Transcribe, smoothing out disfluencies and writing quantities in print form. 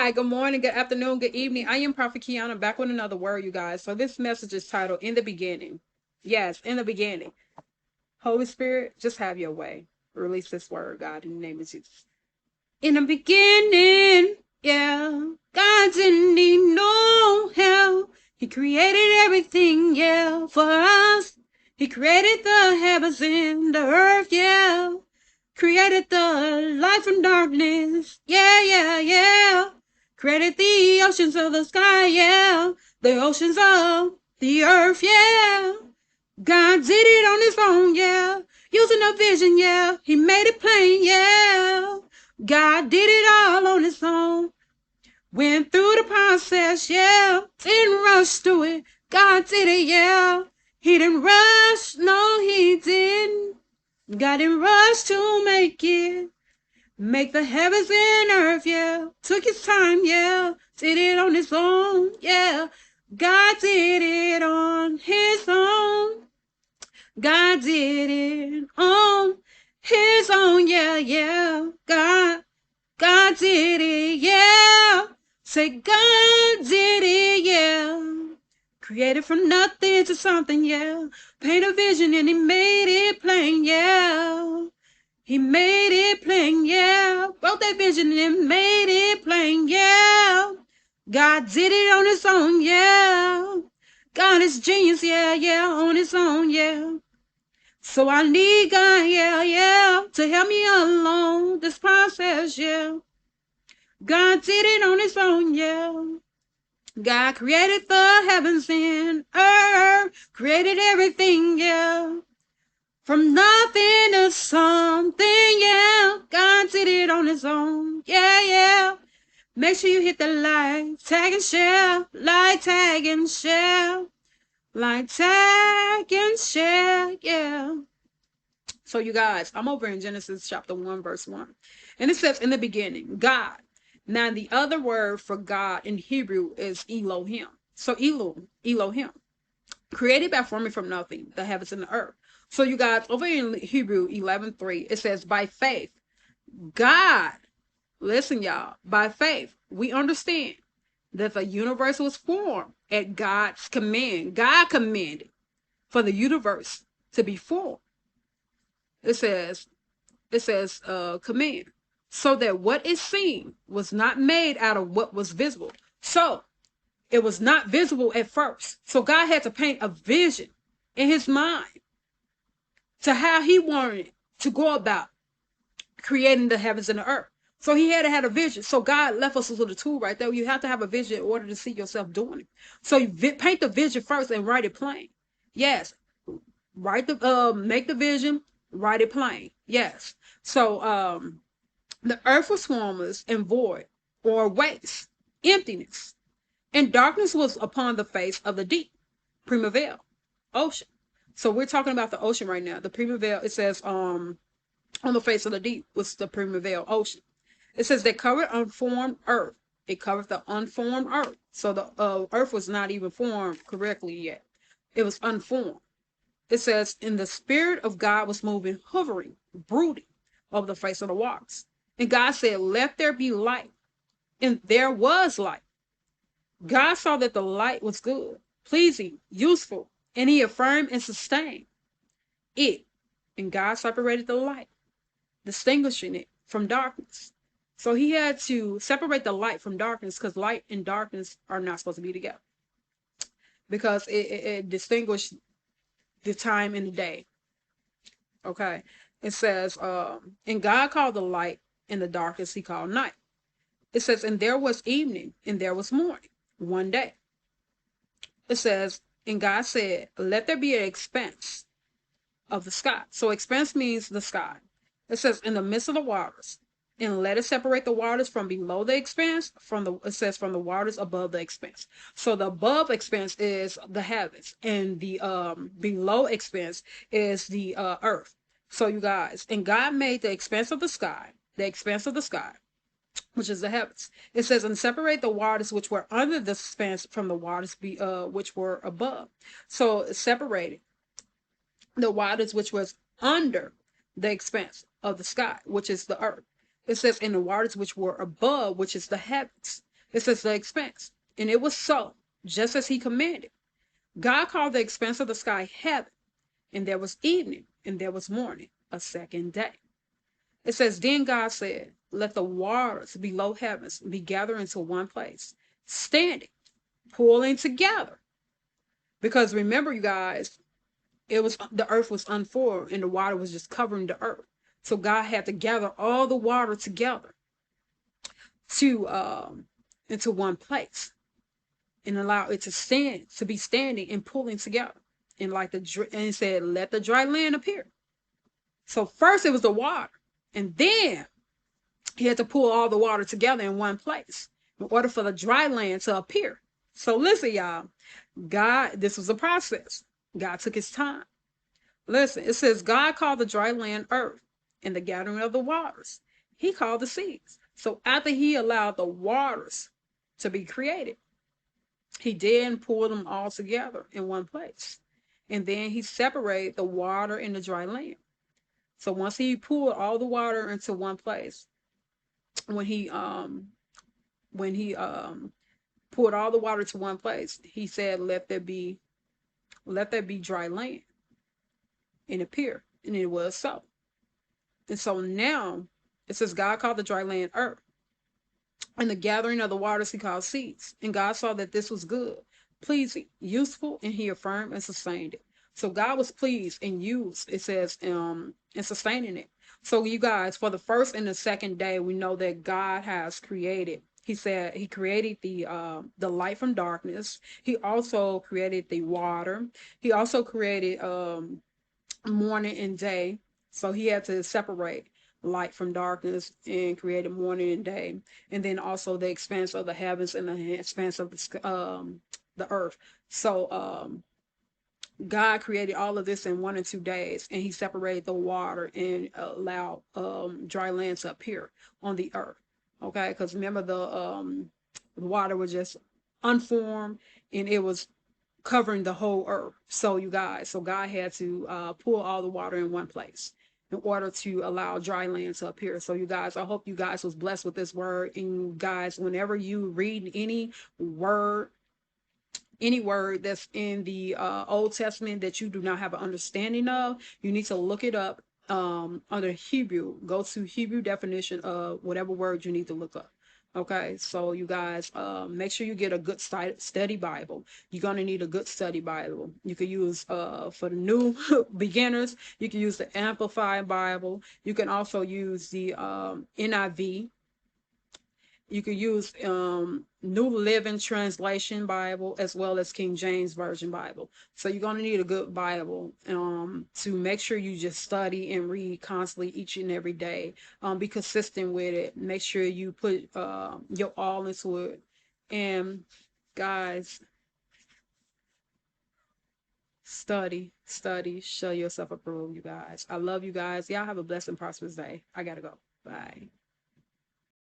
Hi, good morning, good afternoon, good evening. I am Prophet Kiana back with another word, you guys. So this message is titled In the Beginning. Yes, in the beginning. Holy Spirit, just have your way. Release this word, God, in the name of Jesus. In the beginning, yeah, God didn't need no help. He created everything, yeah, for us. He created the heavens and the earth, yeah. Created the light from darkness, yeah, yeah, yeah. Created the oceans of the sky, yeah. The oceans of the earth, yeah. God did it on his own, yeah. Using a vision, yeah. He made it plain, yeah. God did it all on his own. Went through the process, yeah. Didn't rush through it. God did it, yeah. He didn't rush, no, he didn't. God didn't rush to make it. Make the heavens and earth, yeah. Took his time, yeah. Did it on his own, yeah. God did it on his own. God did it on his own, yeah, yeah. God did it, yeah. Say God did it, yeah. Created from nothing to something, yeah. Paint a vision and he made it plain, yeah. He made it plain, yeah. Wrote that vision and made it plain, yeah. God did it on his own, yeah. God is genius, yeah, yeah, on his own, yeah. So I need God, yeah, yeah, to help me along this process, yeah. God did it on his own, yeah. God created the heavens and earth, created everything, yeah. From nothing to something, yeah. God did it on his own, yeah, yeah. Make sure you hit the like, tag and share, like, tag and share, like, tag and share, yeah. So you guys, I'm over in Genesis chapter 1, verse 1. And it says, in the beginning, God. Now the other word for God in Hebrew is Elohim. So Elohim, created by forming from nothing, the heavens and the earth. So you guys, over in Hebrew 11:3, it says, by faith, God, listen y'all, by faith, we understand that the universe was formed at God's command. God commanded for the universe to be formed. It says, command. So that what is seen was not made out of what was visible. So it was not visible at first. So God had to paint a vision in his mind to how he wanted to go about creating the heavens and the earth. So he had to have a vision. So God left us with a tool right there. You have to have a vision in order to see yourself doing it. So you paint the vision first and write it plain. Yes, make the vision, write it plain. Yes. So the earth was formless and void, or waste, emptiness, and darkness was upon the face of the deep, primavera, ocean. So we're talking about the ocean right now. The primavera, it says on the face of the deep was the primavera ocean. It says they covered unformed earth. It covered the unformed earth. So the earth was not even formed correctly yet. It was unformed. It says, and the Spirit of God was moving, hovering, brooding over the face of the waters. And God said, let there be light. And there was light. God saw that the light was good, pleasing, useful, and he affirmed and sustained it. And God separated the light, distinguishing it from darkness. So he had to separate the light from darkness because light and darkness are not supposed to be together because it distinguished the time and the day. Okay. It says, and God called the light and the darkness he called night. It says, and there was evening and there was morning one day. It says, and God said, let there be an expanse of the sky. So expanse means the sky. It says, in the midst of the waters, and let it separate the waters from below the expanse, it says from the waters above the expanse. So the above expanse is the heavens, and the below expanse is the earth. So you guys, and God made the expanse of the sky, which is the heavens. It says, and separate the waters which were under the expanse from the waters which were above. So it separated the waters which was under the expanse of the sky, which is the earth. It says, in the waters which were above, which is the heavens. It says the expanse. And it was so, just as he commanded. God called the expanse of the sky heaven, and there was evening, and there was morning, a second day. It says, then God said, let the waters below heavens be gathered into one place, standing, pulling together. Because remember, you guys, it was the earth was unformed and the water was just covering the earth. So God had to gather all the water together to into one place and allow it to stand, to be standing and pulling together. And like and it said, let the dry land appear. So first it was the water, and then he had to pull all the water together in one place in order for the dry land to appear. So listen, y'all, God, this was a process. God took his time. Listen, it says God called the dry land earth, and the gathering of the waters he called the seas. So after he allowed the waters to be created, he then pulled them all together in one place. And then he separated the water and the dry land. So once he pulled all the water into one place, when he pulled all the water to one place, he said, let there be dry land, and appear. And it was so. And so now it says God called the dry land earth, and the gathering of the waters he called seas. And God saw that this was good, pleasing, useful, and he affirmed and sustained it. So God was pleased and used, it says, in sustaining it. So you guys, for the first and the second day, we know that God has created. He said he created the light from darkness. He also created the water. He also created morning and day. So he had to separate light from darkness and create a morning and day. And then also the expanse of the heavens and the expanse of the earth. So God created all of this in 1 or 2 days, and he separated the water and allowed dry land to appear on the earth. Okay, because remember the water was just unformed, and it was covering the whole earth. So you guys, so God had to pull all the water in one place in order to allow dry land to appear. So you guys, I hope you guys was blessed with this word. And guys, whenever you read any word that's in the Old Testament that you do not have an understanding of, you need to look it up under Hebrew. Go to Hebrew definition of whatever word you need to look up. Okay, so you guys, make sure you get a good study Bible. You're gonna need a good study Bible. You could use for the new beginners. You can use the Amplified Bible. You can also use the NIV. You could use New Living Translation Bible as well as King James Version Bible. So you're going to need a good Bible to make sure you just study and read constantly each and every day. Be consistent with it. Make sure you put your all into it. And guys, study, show yourself approved, you guys. I love you guys. Y'all have a blessed and prosperous day. I got to go. Bye.